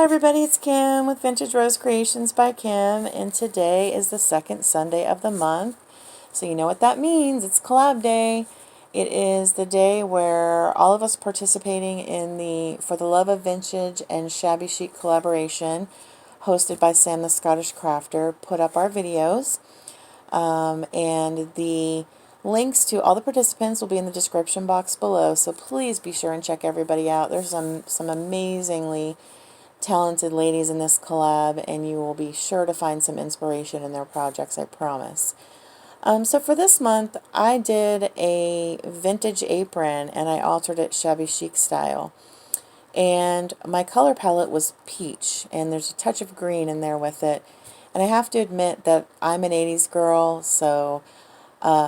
Hi everybody, it's Kim with Vintage Rose Creations by Kim, and today is the second Sunday of the month. So you know what that means. It's Collab Day. It is the day where all of us participating in the For the Love of Vintage and Shabby Chic collaboration hosted by Sam the Scottish Crafter put up our videos. And the links to all the participants will be in the description box below, so please be sure and check everybody out. There's some amazingly talented ladies in this collab, and you will be sure to find some inspiration in their projects, I promise. So for this month, I did a vintage apron, and I altered it shabby chic style. And my color palette was peach, and there's a touch of green in there with it. And I have to admit that I'm an 80s girl, so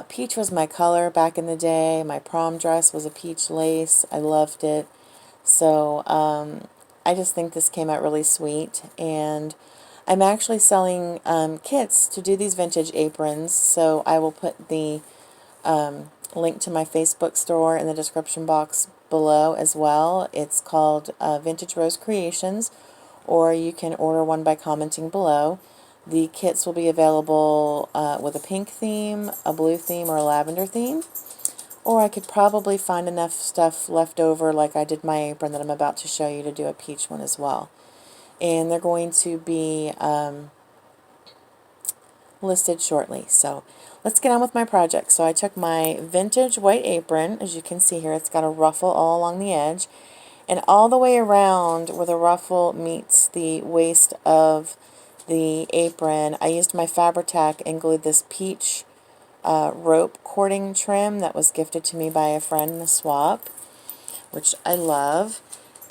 peach was my color back in the day. My prom dress was a peach lace. I loved it. So I just think this came out really sweet, and I'm actually selling kits to do these vintage aprons, so I will put the link to my Facebook store in the description box below as well. It's called Vintage Rose Creations, or you can order one by commenting below. The kits will be available with a pink theme, a blue theme, or a lavender theme. Or I could probably find enough stuff left over, like I did my apron that I'm about to show you, to do a peach one as well. And they're going to be listed shortly. So let's get on with my project. So I took my vintage white apron. As you can see here, it's got a ruffle all along the edge. And all the way around where the ruffle meets the waist of the apron, I used my Fabri-Tac and glued this peach rope cording trim that was gifted to me by a friend in the swap, which I love.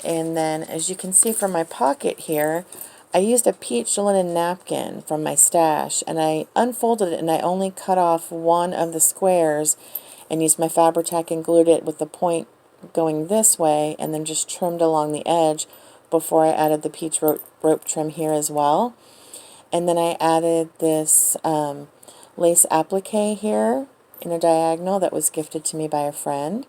And then, as you can see from my pocket here, I used a peach linen napkin from my stash, and I unfolded it, and I only cut off one of the squares and used my Fabri-Tac and glued it with the point going this way, and then just trimmed along the edge before I added the peach rope trim here as well. And then I added this lace applique here in a diagonal that was gifted to me by a friend.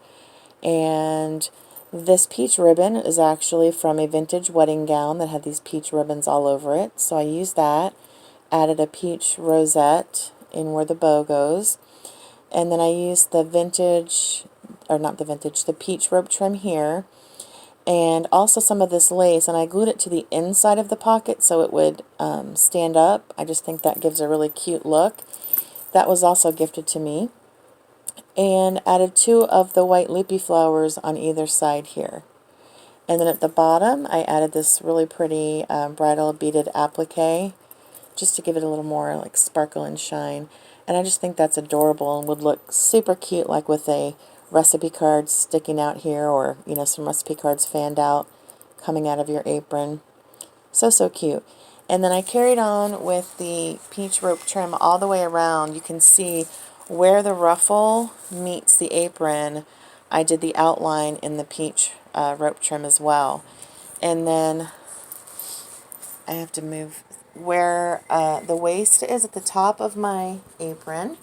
And this peach ribbon is actually from a vintage wedding gown that had these peach ribbons all over it. So I used that, added a peach rosette in where the bow goes. And then I used the vintage, or not the vintage, the peach rope trim here. And also some of this lace, and I glued it to the inside of the pocket so it would stand up. I just think that gives a really cute look. That was also gifted to me. And added two of the white loopy flowers on either side here. And then at the bottom, I added this really pretty bridal beaded applique, just to give it a little more like sparkle and shine. And I just think that's adorable and would look super cute, like with a recipe card sticking out here, or you know, some recipe cards fanned out coming out of your apron. So cute. And then I carried on with the peach rope trim all the way around. You can see where the ruffle meets the apron, I did the outline in the peach rope trim as well. And then I have to move where the waist is at the top of my apron.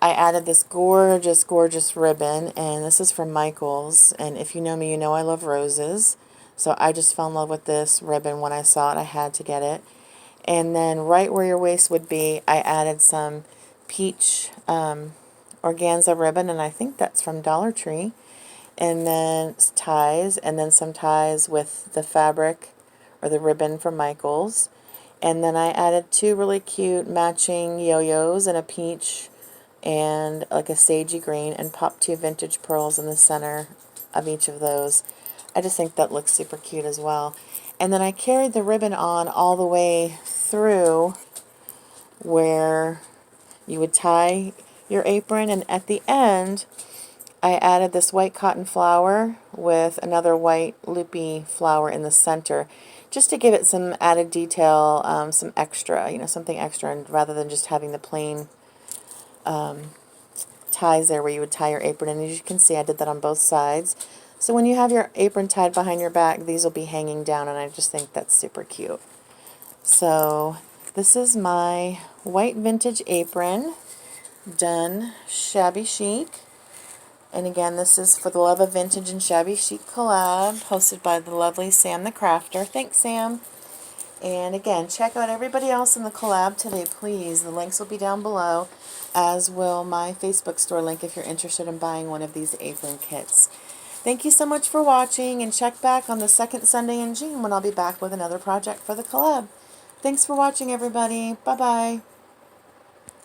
I added this gorgeous ribbon, and this is from Michaels, and if you know me, you know I love roses. So I just fell in love with this ribbon when I saw it. I had to get it. And then right where your waist would be, I added some peach organza ribbon, and I think that's from Dollar Tree. And then ties, and then some ties with the fabric or the ribbon from Michaels. And then I added two really cute matching yo-yos in a peach and like a sagey green, and popped two vintage pearls in the center of each of those. I just think that looks super cute as well. And then I carried the ribbon on all the way through where you would tie your apron, and at the end I added this white cotton flower with another white loopy flower in the center, just to give it some added detail, some extra, you know, something extra, and rather than just having the plain ties there where you would tie your apron. And as you can see, I did that on both sides. So when you have your apron tied behind your back, these will be hanging down, and I just think that's super cute. So this is my white vintage apron done shabby chic, And again, this is for the Love of Vintage and Shabby Chic collab, hosted by the lovely Sam the Crafter. Thanks, Sam. And again, check out everybody else in the collab today, please. The links will be down below, as will my Facebook store link if you're interested in buying one of these apron kits. Thank you so much for watching, and check back on the second Sunday in June when I'll be back with another project for the collab. Thanks for watching, everybody. Bye-bye.